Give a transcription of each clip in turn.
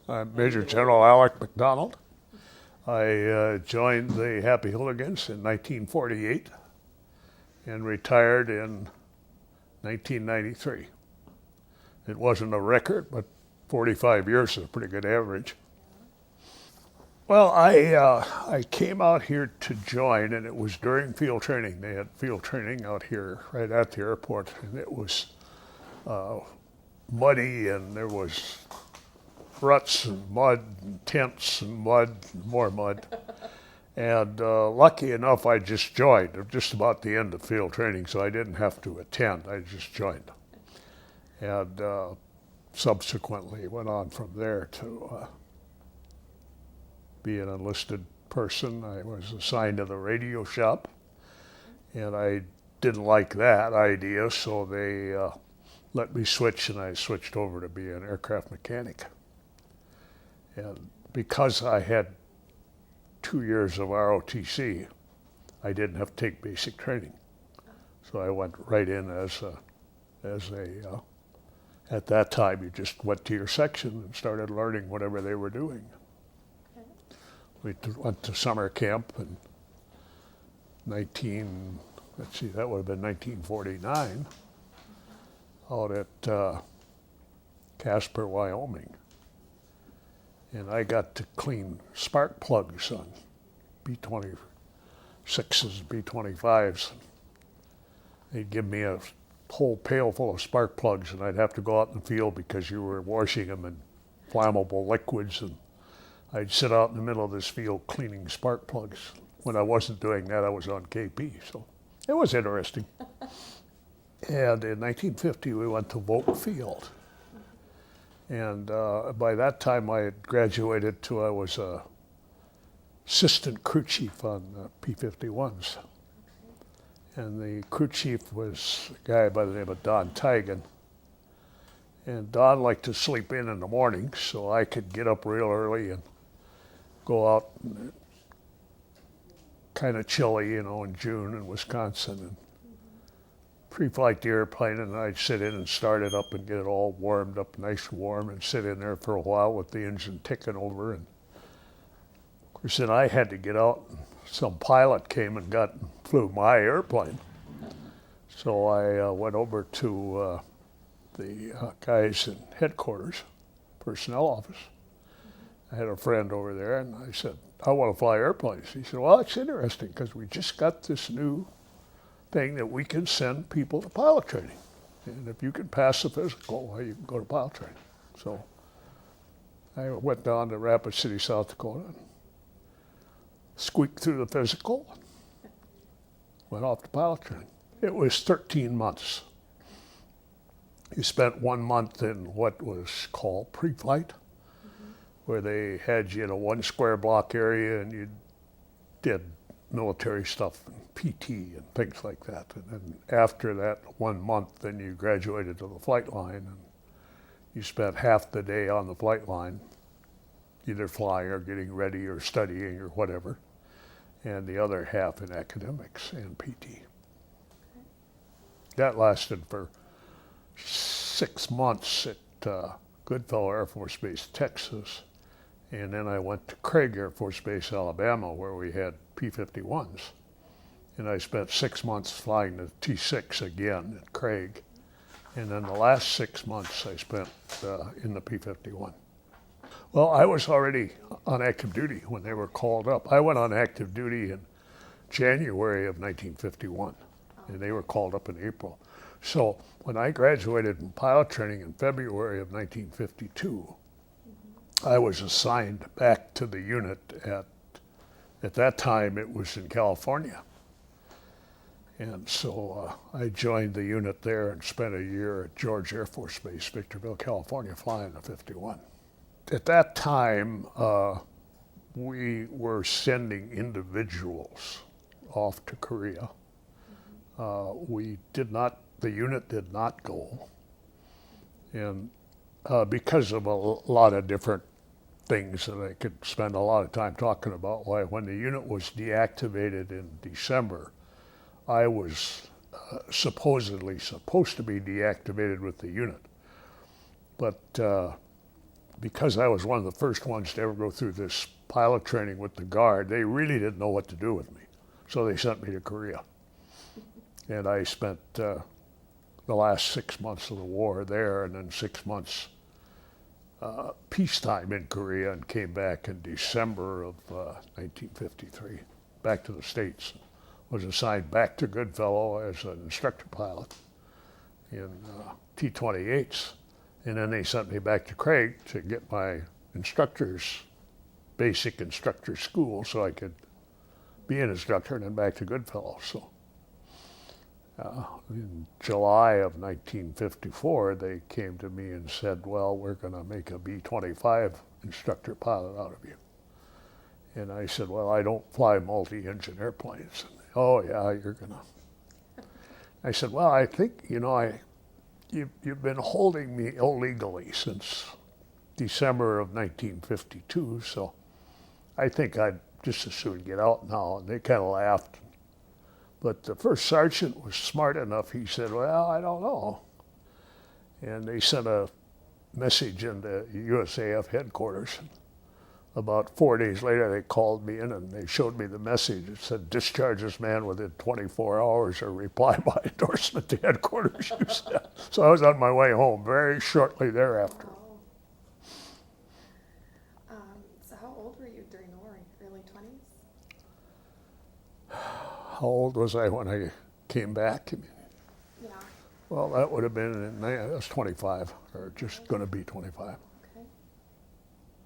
I'm Major General Alec Macdonald. I joined the Happy Hooligans in 1948 and retired in 1993. It wasn't a record, but 45 years is a pretty good average. Well, I came out here to join, and it was during field training. They had field training out here right at the airport, and it was muddy, and there was ruts and mud and tents and mud and more mud. And lucky enough, I just joined. Just about the end of field training, so I didn't have to attend. I just joined. And subsequently went on from there to be an enlisted person. I was assigned to the radio shop, and I didn't like that idea, so they let me switch, and I switched over to be an aircraft mechanic. And because I had 2 years of ROTC, I didn't have to take basic training. So I went right in as a at that time, you just went to your section and started learning whatever they were doing. Okay. We went to summer camp in that would have been 1949, out at Casper, Wyoming. And I got to clean spark plugs on B-26s, B-25s. They'd give me a whole pail full of spark plugs, and I'd have to go out in the field because you were washing them in flammable liquids, and I'd sit out in the middle of this field cleaning spark plugs. When I wasn't doing that, I was on KP, so it was interesting. And in 1950, we went to Volk Field. And by that time, I had graduated to I was a assistant crew chief on P-51s. And the crew chief was a guy by the name of Don Tigan. And Don liked to sleep in the mornings, so I could get up real early and go out. Kind of chilly, in June in Wisconsin. And pre-flight the airplane, and I'd sit in and start it up and get it all warmed up, nice and warm, and sit in there for a while with the engine ticking over. And of course, then I had to get out, and some pilot came and flew my airplane. So I went over to the guys in headquarters, personnel office. I had a friend over there, and I said, I want to fly airplanes. He said, well, it's interesting because we just got this new thing that we can send people to pilot training. And if you can pass the physical, well, you can go to pilot training. So I went down to Rapid City, South Dakota, and squeaked through the physical, went off to pilot training. It was 13 months. You spent 1 month in what was called pre-flight, where they had you in a 1 square block area and you did military stuff and PT and things like that. And then after that 1 month, then you graduated to the flight line, and you spent half the day on the flight line, either flying or getting ready or studying or whatever, and the other half in academics and PT. That lasted for 6 months at Goodfellow Air Force Base, Texas. And then I went to Craig Air Force Base, Alabama, where we had P-51s. And I spent 6 months flying the T-6 again at Craig. And then the last 6 months I spent in the P-51. Well, I was already on active duty when they were called up. I went on active duty in January of 1951, and they were called up in April. So when I graduated from pilot training in February of 1952, I was assigned back to the unit at that time it was in California. And so I joined the unit there and spent a year at George Air Force Base, Victorville, California, flying the 51. At that time, we were sending individuals off to Korea. The unit did not go. And because of a lot of different things that I could spend a lot of time talking about, why when the unit was deactivated in December, I was supposedly supposed to be deactivated with the unit. But because I was one of the first ones to ever go through this pilot training with the Guard, they really didn't know what to do with me. So they sent me to Korea. And I spent the last 6 months of the war there, and then 6 months peacetime in Korea, and came back in December of 1953, back to the States. Was assigned back to Goodfellow as an instructor pilot in T-28s. And then they sent me back to Craig to get my basic instructor school, so I could be an instructor, and then back to Goodfellow. So in July of 1954, they came to me and said, well, we're going to make a B-25 instructor pilot out of you. And I said, well, I don't fly multi-engine airplanes. And, oh, yeah, you're going to. I said, well, I think, you've been holding me illegally since December of 1952, so I think I'd just as soon get out now. And they kind of laughed. But the first sergeant was smart enough. He said, well, I don't know. And they sent a message into USAF headquarters. About 4 days later, they called me in and they showed me the message. It said, discharge this man within 24 hours or reply by endorsement to headquarters. So I was on my way home very shortly thereafter. So how old were you during the war? Early 20s? How old was I when I came back? Yeah. Well, that would have been, I was 25, or just going to be 25.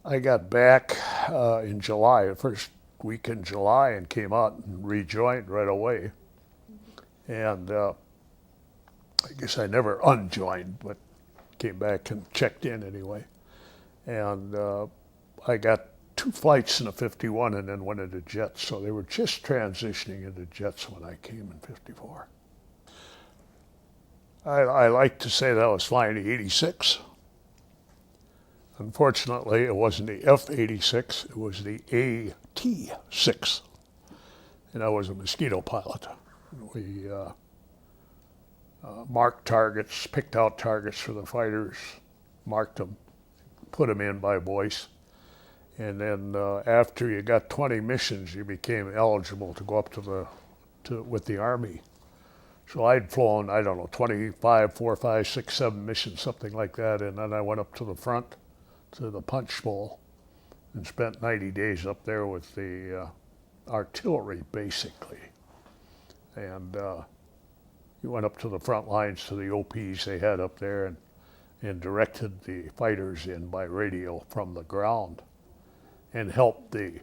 I got back in July, the first week in July, and came out and rejoined right away. And I guess I never unjoined, but came back and checked in anyway. And I got 2 flights in a 51 and then went into jets. So they were just transitioning into jets when I came in 54. I like to say that I was flying the 86. Unfortunately, it wasn't the F-86, it was the AT-6, and I was a Mosquito pilot. We marked targets, picked out targets for the fighters, marked them, put them in by voice, and then after you got 20 missions, you became eligible to go up with the Army. So I'd flown, 25, 4, 5, 6, 7 missions, something like that, and then I went up to the front, to the Punch Bowl, and spent 90 days up there with the artillery, basically. And you went up to the front lines to the OPs they had up there and directed the fighters in by radio from the ground and helped the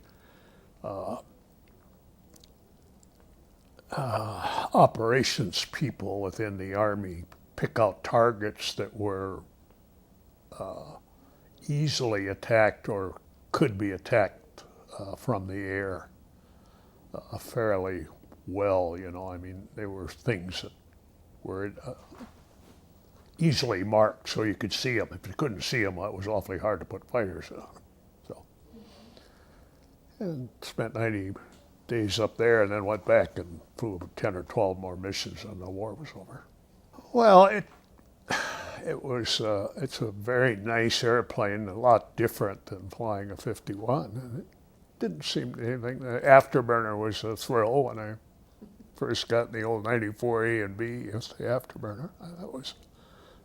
operations people within the Army pick out targets that were easily attacked or could be attacked from the air fairly well, There were things that were easily marked so you could see them. If you couldn't see them, it was awfully hard to put fighters on them. So, and spent 90 days up there and then went back and flew 10 or 12 more missions and the war was over. Well, it's a very nice airplane, a lot different than flying a 51. And it didn't seem anything. The afterburner was a thrill when I first got in the old 94A and B as the afterburner. That was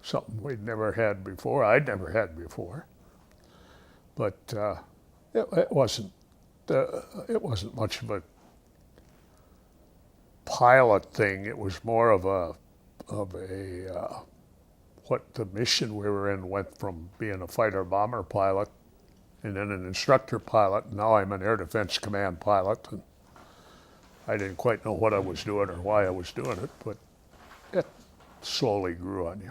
something we'd never had before. I'd never had before. But it wasn't much of a pilot thing. It was more of a what the mission we were in went from being a fighter bomber pilot and then an instructor pilot. Now I'm an Air Defense Command pilot, and I didn't quite know what I was doing or why I was doing it, but it slowly grew on you.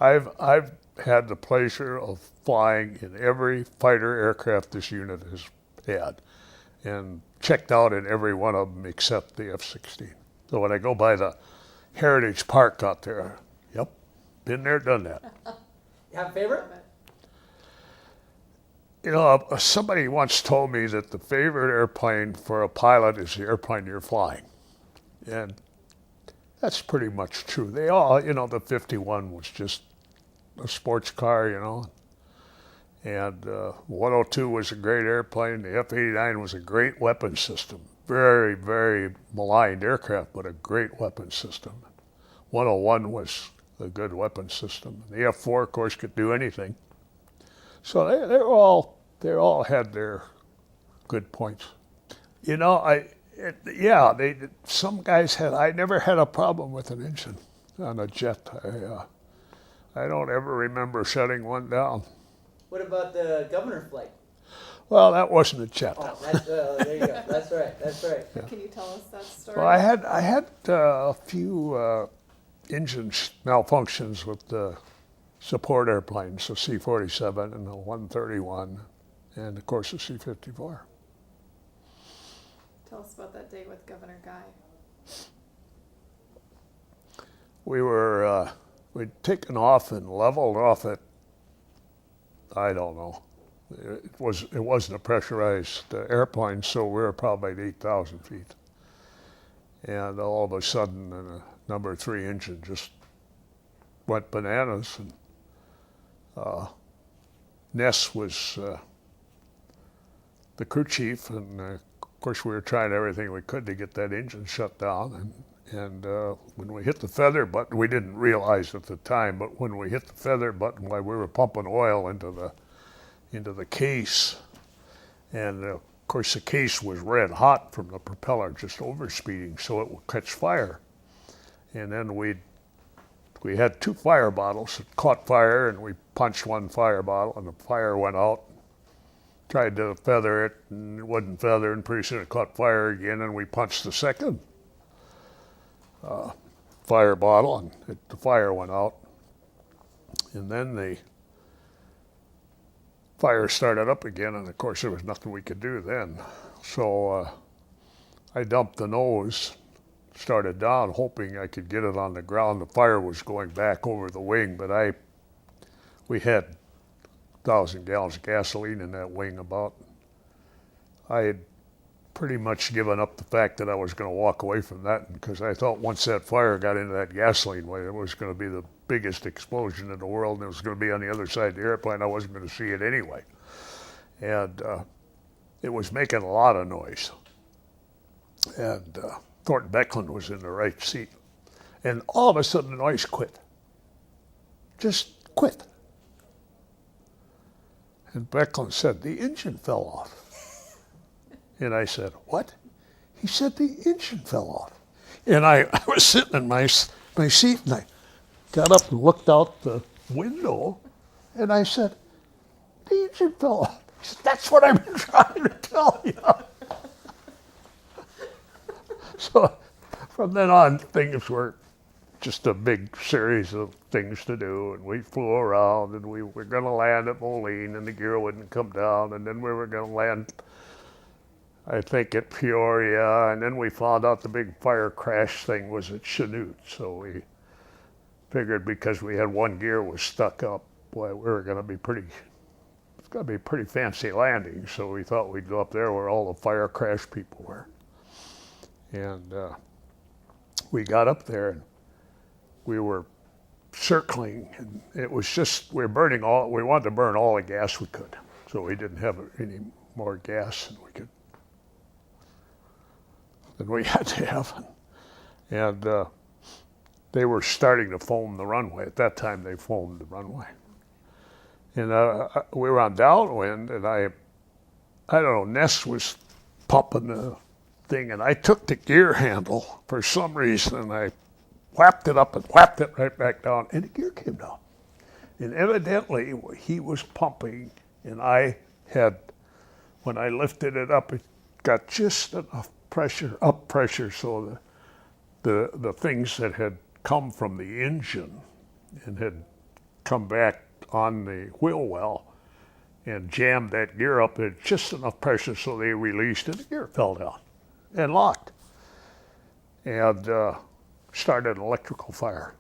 I've had the pleasure of flying in every fighter aircraft this unit has had, and checked out in every one of them except the F-16. So when I go by the Heritage Park out there, yep, been there, done that. You have a favorite? Somebody once told me that the favorite airplane for a pilot is the airplane you're flying. And that's pretty much true. They all, the 51 was just a sports car, And 102 was a great airplane. The F-89 was a great weapon system. Very, very maligned aircraft, but a great weapon system. 101 was a good weapon system. The F-4, of course, could do anything. So they all had their good points. You know, some guys had. I never had a problem with an engine on a jet. I don't ever remember shutting one down. What about the governor flight? Well, that wasn't a jet. Oh, there you go. That's right. That's right. Yeah. Can you tell us that story? Well, I had a few engine malfunctions with the support airplanes, the C-47 and the 131, and of course the C-54. Tell us about that day with Governor Guy. We'd taken off and leveled off at, I don't know, it wasn't a pressurized airplane, so we were probably at 8,000 feet. And all of a sudden, the number 3 engine just went bananas. And Ness was the crew chief, and of course we were trying everything we could to get that engine shut down. And when we hit the feather button, we didn't realize at the time, but when we hit the feather button while we were pumping oil into the case, and of course the case was red hot from the propeller just overspeeding, so it would catch fire. And then we had 2 fire bottles that caught fire, and we punched one fire bottle, and the fire went out. Tried to feather it, and it wasn't feathered, and pretty soon it caught fire again, and we punched the second fire bottle, and the fire went out. And then the fire started up again, and of course there was nothing we could do then. So I dumped the nose, started down, hoping I could get it on the ground. The fire was going back over the wing, but we had 1,000 gallons of gasoline in that wing about. I had pretty much given up the fact that I was going to walk away from that, because I thought once that fire got into that gasoline way, it was going to be the biggest explosion in the world, and it was going to be on the other side of the airplane. I wasn't going to see it anyway. And it was making a lot of noise. And Thornton Becklin was in the right seat. And all of a sudden the noise quit. Just quit. And Becklin said, "The engine fell off." And I said, "What?" He said, "The engine fell off." And I was sitting in my seat, and I got up and looked out the window, and I said, "The engine fell off." He said, "That's what I've been trying to tell you." So from then on, things were just a big series of things to do, and we flew around, and we were going to land at Moline, and the gear wouldn't come down, and then we were going to land, I think, at Peoria, and then we found out the big fire crash thing was at Chanute, so we figured because we had one gear was stuck up, boy, we were going to be it's going to be a pretty fancy landing, so we thought we'd go up there where all the fire crash people were. And we got up there, and we were circling, and it was just, we wanted to burn all the gas we could, so we didn't have any more gas than we had to have. And they were starting to foam the runway. At that time, they foamed the runway. And we were on downwind, and I don't know, Ness was pumping the thing, and I took the gear handle for some reason, and I whapped it up and whapped it right back down, and the gear came down. And evidently, he was pumping, and when I lifted it up, it got just enough pressure, so the things that had come from the engine and had come back on the wheel well and jammed that gear up at just enough pressure so they released, and the gear fell down and locked and started an electrical fire.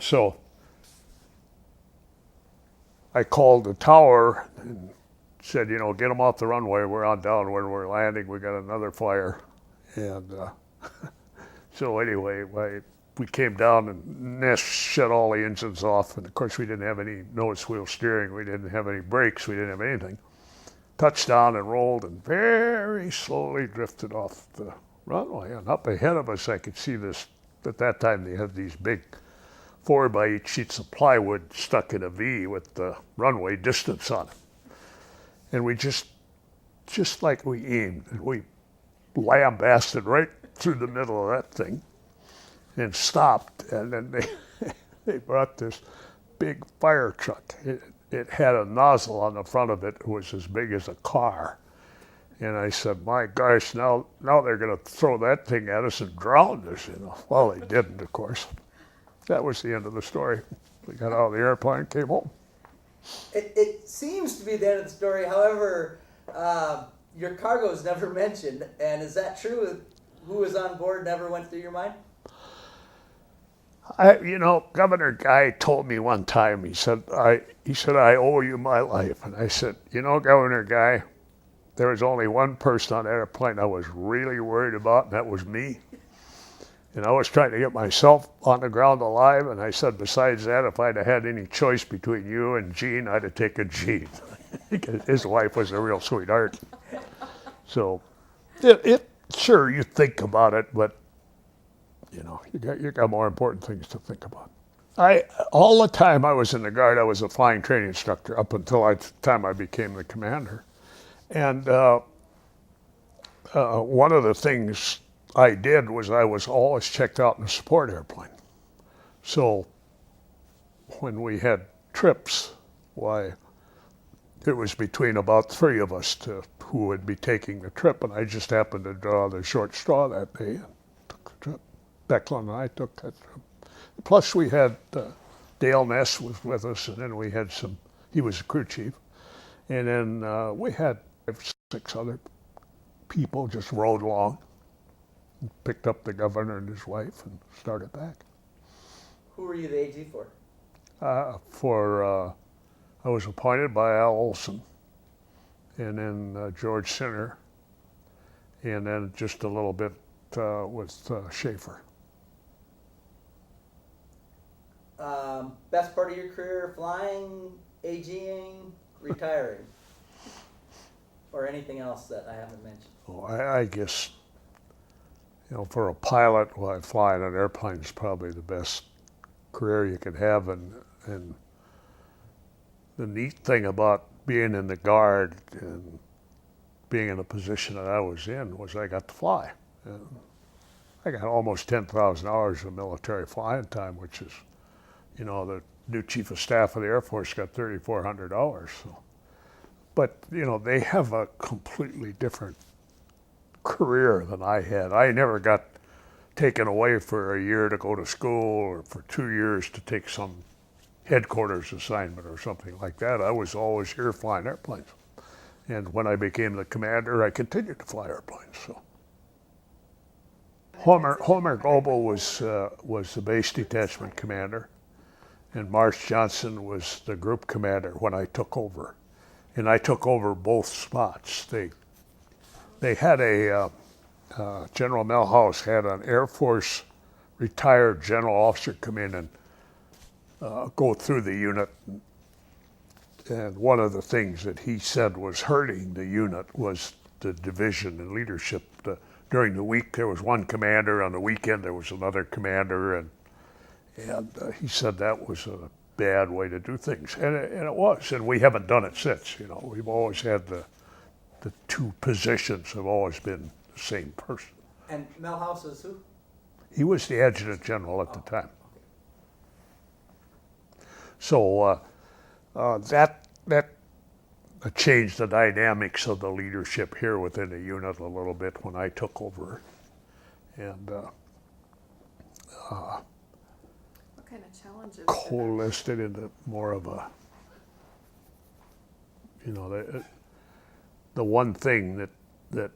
So I called the tower and said, get them off the runway. We're on downwind. We're landing. We got another fire. And so anyway, we came down and Ness shut all the engines off, and of course we didn't have any nose wheel steering, we didn't have any brakes, we didn't have anything. Touched down and rolled and very slowly drifted off the runway. And up ahead of us I could see this, at that time they had these big 4x8 sheets of plywood stuck in a V with the runway distance on it. And we just like we aimed, and we lambasted right through the middle of that thing and stopped. And then they brought this big fire truck. It had a nozzle on the front of it. It was as big as a car. And I said, my gosh, now they're going to throw that thing at us and drown us, you know. Well, they didn't, of course. That was the end of the story. We got out of the airplane, came home. It seems to be the end of the story. However, your cargo is never mentioned. And is that true? Who was on board never went through your mind? Governor Guy told me one time, he said, I owe you my life. And I said, Governor Guy, there was only one person on that airplane I was really worried about, and that was me. And I was trying to get myself on the ground alive, and I said, besides that, if I'd have had any choice between you and Gene, I'd have taken Gene. His wife was a real sweetheart. So, sure, you think about it, but, you got more important things to think about. All the time I was in the Guard, I was a flying training instructor up until the time I became the commander. And one of the things I did was I was always checked out in a support airplane. So when we had trips, why, it was between about 3 of us who would be taking the trip, and I just happened to draw the short straw that day and took the trip. Becklin and I took that trip. Plus we had Dale Ness was with us, and then we had he was the crew chief, and then we had 6 other people just rode along, and picked up the governor and his wife and started back. Who were you the AG for? I was appointed by Al Olson, and then George Sinner, and then just a little bit with Schaefer. Best part of your career, flying, AGing, retiring, or anything else that I haven't mentioned? Oh, I guess, for a pilot, flying an airplane is probably the best career you could have, and the neat thing about being in the Guard and being in the position that I was in was I got to fly. And I got almost 10,000 hours of military flying time, which is, the new Chief of Staff of the Air Force got 3,400 hours. So. But, they have a completely different career than I had. I never got taken away for a year to go to school or for 2 years to take some headquarters assignment or something like that. I was always here flying airplanes. And when I became the commander, I continued to fly airplanes. So. Homer Goebel was the base detachment commander, and Marsh Johnson was the group commander when I took over. And I took over both spots. They had General Milhouse had an Air Force retired general officer come in and go through the unit. And one of the things that he said was hurting the unit was the division and leadership. During the week, there was one commander. On the weekend, there was another commander. And he said that was a bad way to do things. And it was. And we haven't done it since. We've always had the 2 positions have always been the same person. And Milhouse is who? He was the adjutant general at the time. So that changed the dynamics of the leadership here within the unit a little bit when I took over. And what kind of challenges? Coalesced it into more of a, the one thing that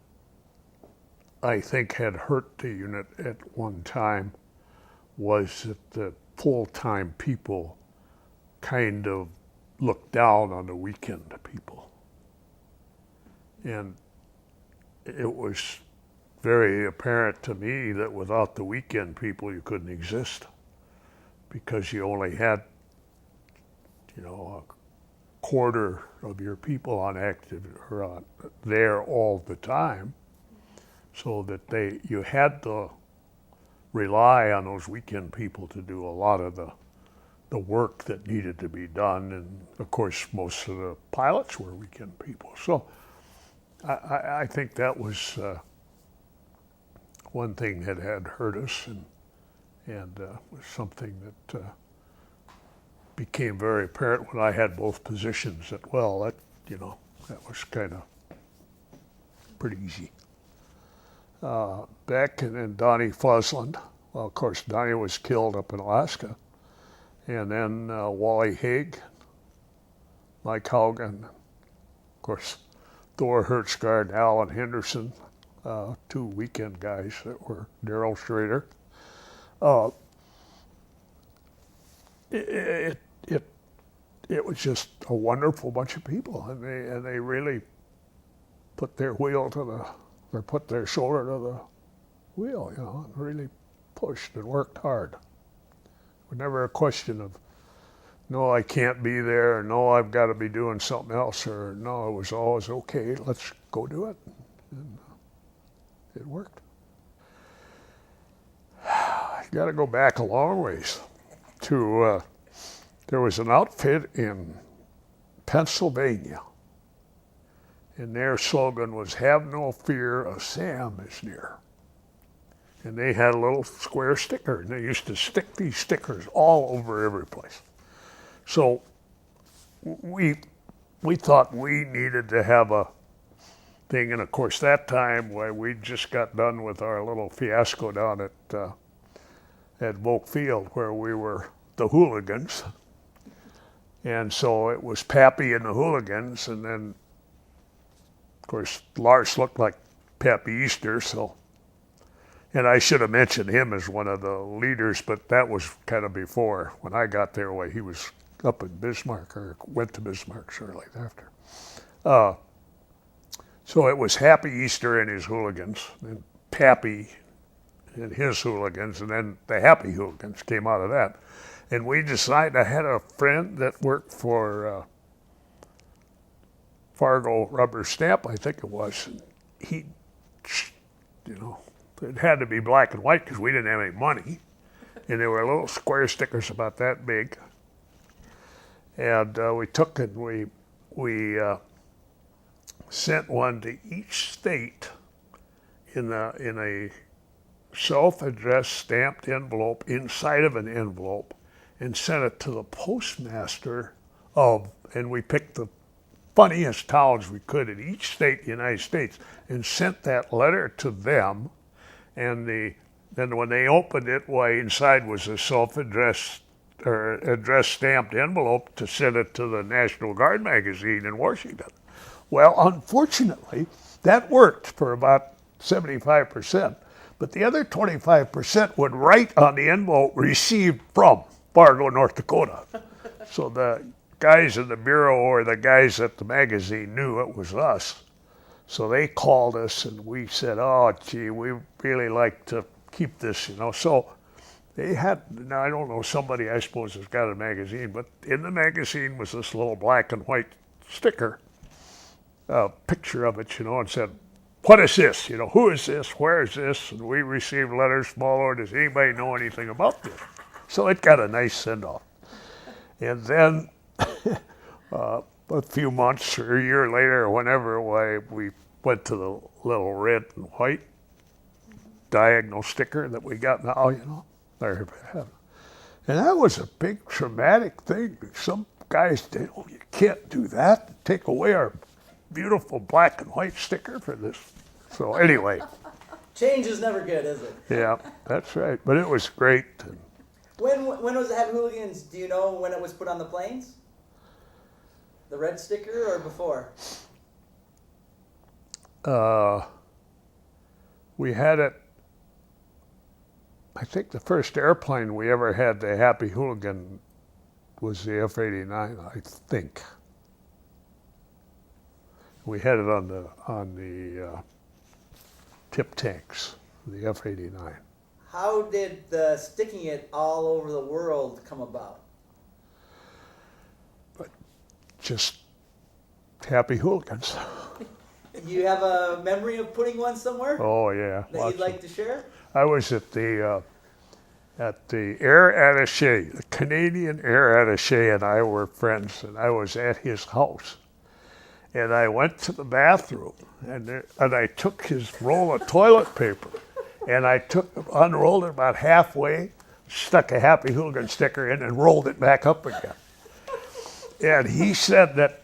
I think had hurt the unit at one time was that the full-time people kind of looked down on the weekend people. And it was very apparent to me that without the weekend people, you couldn't exist, because you only had, a quarter of your people on active or on there all the time, so that you had to rely on those weekend people to do a lot of the work that needed to be done. And of course, most of the pilots were weekend people. So I think that was one thing that had hurt us, and was something that became very apparent when I had both positions. That that was kind of pretty easy. Beck and then Donnie Fuzzland. Well, of course, Donnie was killed up in Alaska. And then Wally Haig, Mike Haugen, of course, Thor Hertzgaard and Alan Henderson, two weekend guys that were Daryl Schrader. It was just a wonderful bunch of people, and they really put their put their shoulder to the wheel, and really pushed and worked hard. It was never a question of, no, I can't be there, or no, I've got to be doing something else, or no, it was always, okay, let's go do it. And it worked. I got to go back a long ways to, there was an outfit in Pennsylvania, and their slogan was, "Have no fear, a Sam is near." And they had a little square sticker, and they used to stick these stickers all over every place. So we thought we needed to have a thing, and of course that time we just got done with our little fiasco down at Volk Field, where we were the hooligans, and so it was Pappy and the hooligans, and then of course Lars looked like Pappy Easter, so. And I should have mentioned him as one of the leaders, but that was kind of before. When I got there, he was up in Bismarck, or went to Bismarck shortly after. So it was Happy Easter and his hooligans, and Pappy and his hooligans, and then the Happy Hooligans came out of that. And we decided, I had a friend that worked for Fargo Rubber Stamp, I think it was. And he, it had to be black and white because we didn't have any money. And there were little square stickers about that big. And we took and we sent one to each state in a self-addressed stamped envelope inside of an envelope, and sent it to the postmaster and we picked the funniest towns we could in each state in the United States, and sent that letter to them. And then when they opened it, inside was a self-addressed or address stamped envelope to send it to the National Guard magazine in Washington. Well, unfortunately, that worked for about 75%, but the other 25% would write on the envelope, "Received from Fargo, North Dakota." So the guys in the bureau or the guys at the magazine knew it was us. So they called us, and we said, "Oh, gee, we really like to keep this, So they had, now I don't know, somebody I suppose has got a magazine, but in the magazine was this little black and white sticker, a picture of it, and said, "What is this? Who is this? Where is this?" And we received letters from all over. Does anybody know anything about this? So it got a nice send-off. And then a few months or a year later, or whenever, we went to the little red and white diagonal sticker that we got now, there. And that was a big traumatic thing. Some guys said, "Oh, you can't do that. Take away our beautiful black and white sticker for this." So anyway. Change is never good, is it? Yeah, that's right. But it was great. When was it Happy Hooligans? Do you know when it was put on the planes? The red sticker, or before? We had it, I think the first airplane we ever had the Happy Hooligan was the F-89, I think. We had it on the tip tanks, the F-89. How did the sticking it all over the world come about? Just happy hooligans. You have a memory of putting one somewhere Oh yeah. that lots you'd like to share? I was at the Air Attaché, the Canadian Air Attaché, and I were friends, and I was at his house. And I went to the bathroom, and I took his roll of toilet paper, and I unrolled it about halfway, stuck a Happy Hooligan sticker in, and rolled it back up again. And he said that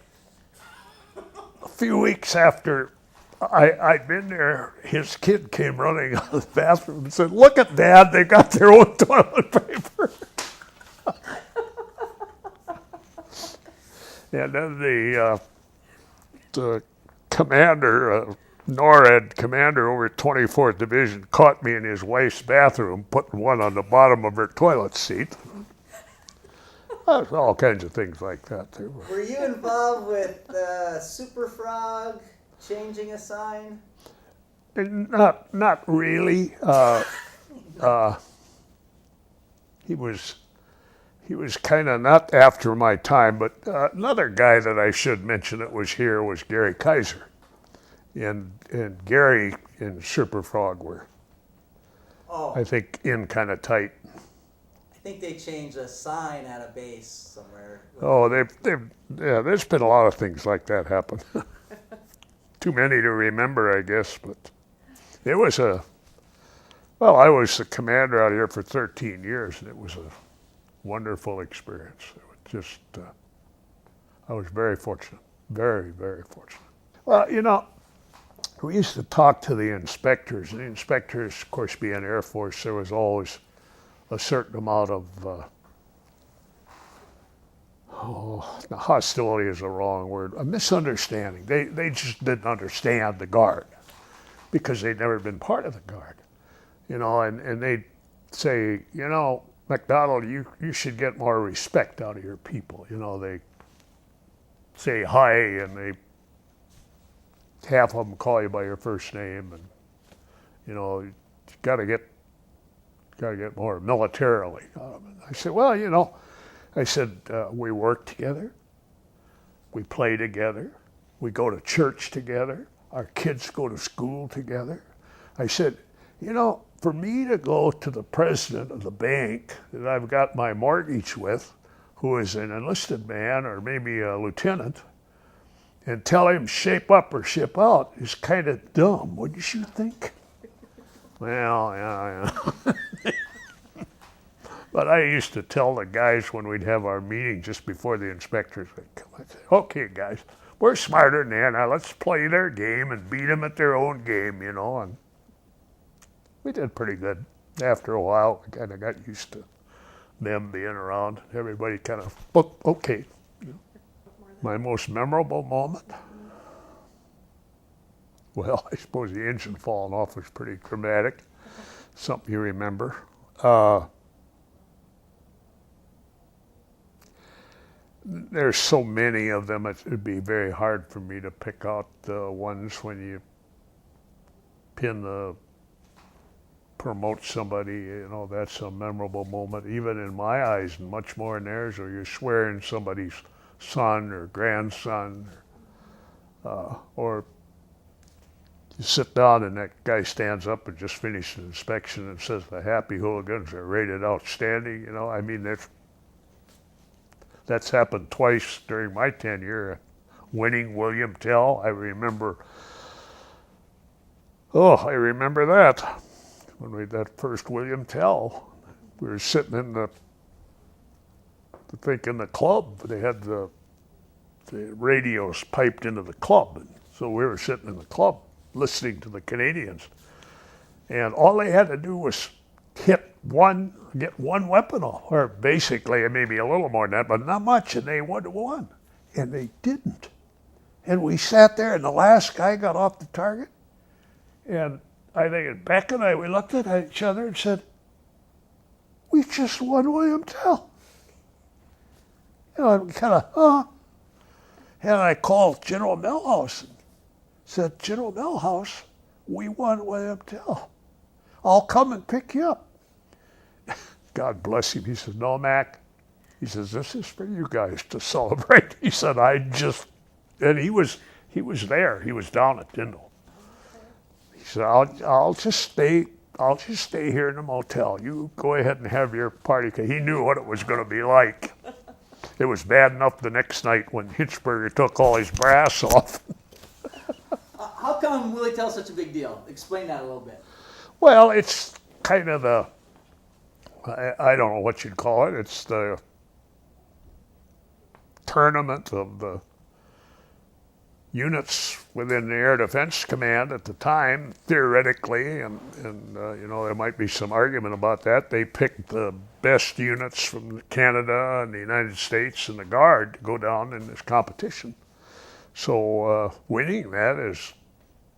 a few weeks after I'd been there, his kid came running out of the bathroom and said, "Look at Dad, they got their own toilet paper." And then the commander, NORAD commander over 24th Division, caught me in his wife's bathroom, putting one on the bottom of her toilet seat. All kinds of things like that. Were you involved with Super Frog changing a sign? Not really. He was kind of not after my time, but another guy that I should mention that was here was Gary Kaiser, and Gary and Super Frog were, I think, in kind of tight. I think they changed a sign at a base somewhere. Oh, there's been a lot of things like that happen. Too many to remember, I guess, but it was I was the commander out here for 13 years, and it was a wonderful experience. It was just, I was very fortunate, very, very fortunate. Well, we used to talk to the inspectors, and the inspectors, of course, being Air Force, there was always a certain amount of hostility is the wrong word, a misunderstanding. They just didn't understand the Guard because they'd never been part of the Guard, and they'd say, Macdonald, you should get more respect out of your people. They say hi, and half of them call you by your first name, and you got to get more militarily out of it. I said, well, we work together, we play together, we go to church together, our kids go to school together. I said, for me to go to the president of the bank that I've got my mortgage with, who is an enlisted man or maybe a lieutenant, and tell him shape up or ship out is kind of dumb, wouldn't you think? Well, yeah. But I used to tell the guys when we'd have our meeting just before the inspectors would come, I'd say, okay, guys, we're smarter than that. Now let's play their game and beat them at their own game, and we did pretty good. After a while, I kind of got used to them being around. Everybody kind of, okay. My most memorable moment? Well, I suppose the engine falling off was pretty dramatic. Something you remember. There's so many of them, it'd be very hard for me to pick out the ones when you promote somebody, that's a memorable moment, even in my eyes, and much more in theirs, or you're swearing somebody's son or grandson, or you sit down and that guy stands up and just finished an inspection and says the Happy Hooligans are rated outstanding. That's happened twice during my tenure. Winning William Tell, I remember that. When we had that first William Tell, we were sitting in the club. They had the radios piped into the club, and so we were sitting in the club listening to the Canadians, and all they had to do was get one weapon off, or basically maybe a little more than that, but not much, and they would have won, and they didn't. And we sat there, and the last guy got off the target, and I think Beck and I, we looked at each other and said, we just won William Tell. And kind of, And I called General Milhouse and said, General Milhouse, "We won, William Tell. I'll come and pick you up." God bless him. He said, "No, Mac." He says, "This is for you guys to celebrate." He said, and he was there. He was down at Tyndall. He said, I'll just stay here in the motel. You go ahead and have your party." 'Cause he knew what it was going to be like. It was bad enough the next night when Hitchberger took all his brass off. How come Willie Tell's such a big deal? Explain that a little bit. Well, it's kind of I don't know what you'd call it. It's the tournament of the units within the Air Defense Command at the time, theoretically, and there might be some argument about that. They picked the best units from Canada and the United States and the Guard to go down in this competition. So winning that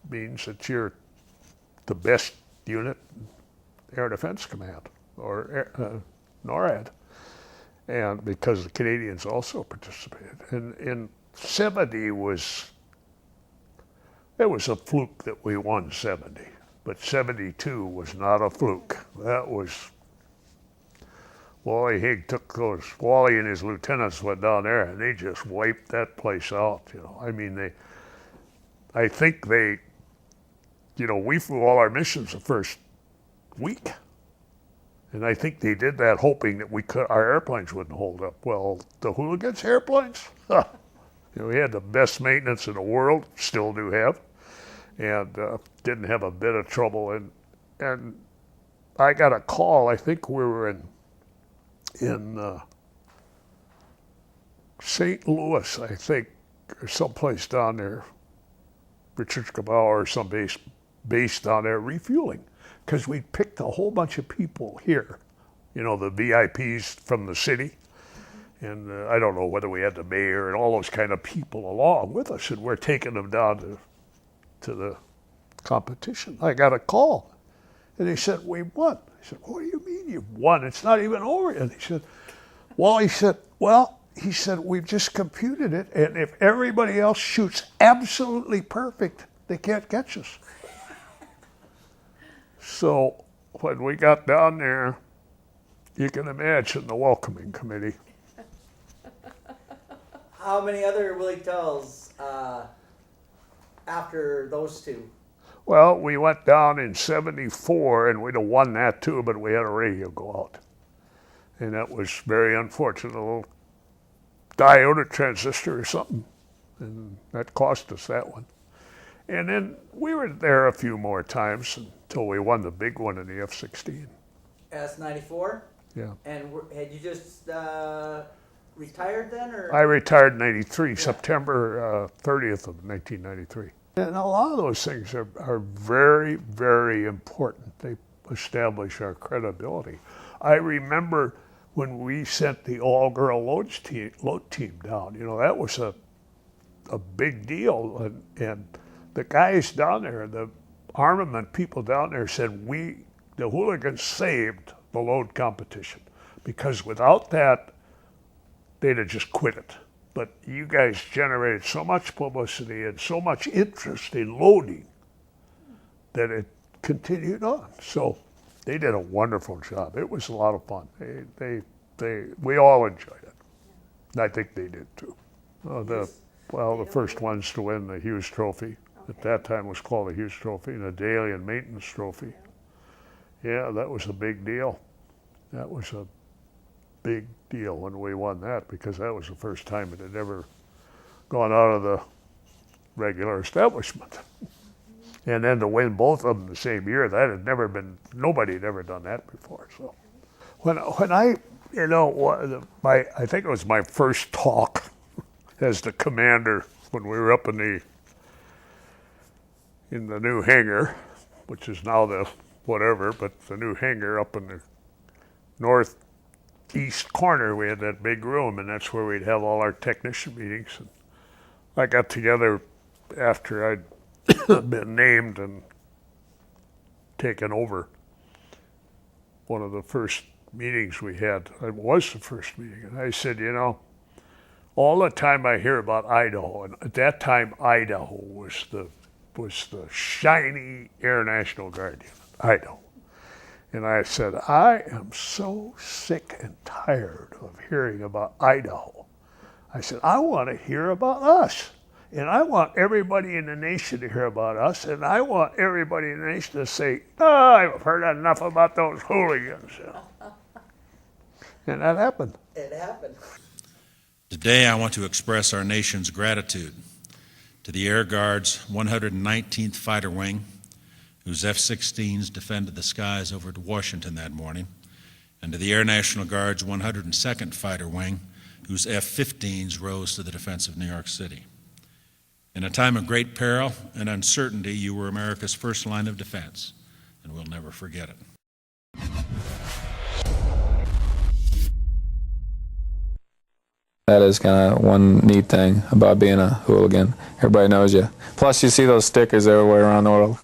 means that you're the best unit in Air Defense Command, or NORAD. And because the Canadians also participated. And in 70 it was a fluke that we won 70. But 72 was not a fluke. That was, Wally Haig Wally and his lieutenants went down there and they just wiped that place out, I mean, I think we flew all our missions the first week. And I think they did that hoping that our airplanes wouldn't hold up. Well, the hooligans' airplanes, we had the best maintenance in the world, still do have, and didn't have a bit of trouble. And I got a call. I think we were in St. Louis, I think, or someplace down there, Richards-Cabau or some base down there, refueling. Because we picked a whole bunch of people here, the VIPs from the city. And I don't know whether we had the mayor and all those kind of people along with us, and we're taking them down to the competition. I got a call, and they said, "We won." I said, "What do you mean you won? It's not even over yet." He said, "We've just computed it, and if everybody else shoots absolutely perfect, they can't catch us." So when we got down there, you can imagine the welcoming committee. How many other Willie Tells after those two? Well, we went down in 74, and we'd have won that too, but we had a radio go out. And that was very unfortunate, a little diode transistor or something, and that cost us that one. And then we were there a few more times until we won the big one in the F-16. S-94? Yeah. And had you just retired then? Or? I retired in 93, September 30th of 1993. And a lot of those things are very, very important. They establish our credibility. I remember when we sent the all-girl load team down, that was a big deal. And the guys down there, the armament people down there said, the hooligans saved the load competition, because without that, they'd have just quit it. But you guys generated so much publicity and so much interest in loading that it continued on. So they did a wonderful job. It was a lot of fun. We all enjoyed it. And I think they did too. The first ones to win the Hughes Trophy. At that time it was called the Hughes Trophy, and the Daily and Maintenance Trophy. Yeah, that was a big deal. That was a big deal when we won that, because that was the first time it had ever gone out of the regular establishment. And then to win both of them the same year, that had never been, nobody had ever done that before. So when I, I think it was my first talk as the commander when we were up in the new hangar, which is now the whatever, but the new hangar up in the northeast corner, we had that big room, and that's where we'd have all our technician meetings. And I got together after I'd been named and taken over. One of the first meetings we had, it was the first meeting, and I said, all the time I hear about Idaho, and at that time Idaho was the was the shiny Air National Guard unit, Idaho. And I said, I am so sick and tired of hearing about Idaho. I said, I want to hear about us. And I want everybody in the nation to hear about us. And I want everybody in the nation to say, oh, I've heard enough about those hooligans. And that happened. It happened. Today, I want to express our nation's gratitude to the Air Guard's 119th Fighter Wing, whose F-16s defended the skies over Washington that morning, and to the Air National Guard's 102nd Fighter Wing, whose F-15s rose to the defense of New York City. In a time of great peril and uncertainty, you were America's first line of defense, and we'll never forget it. That is kind of one neat thing about being a hooligan. Everybody knows you. Plus, you see those stickers everywhere around the world.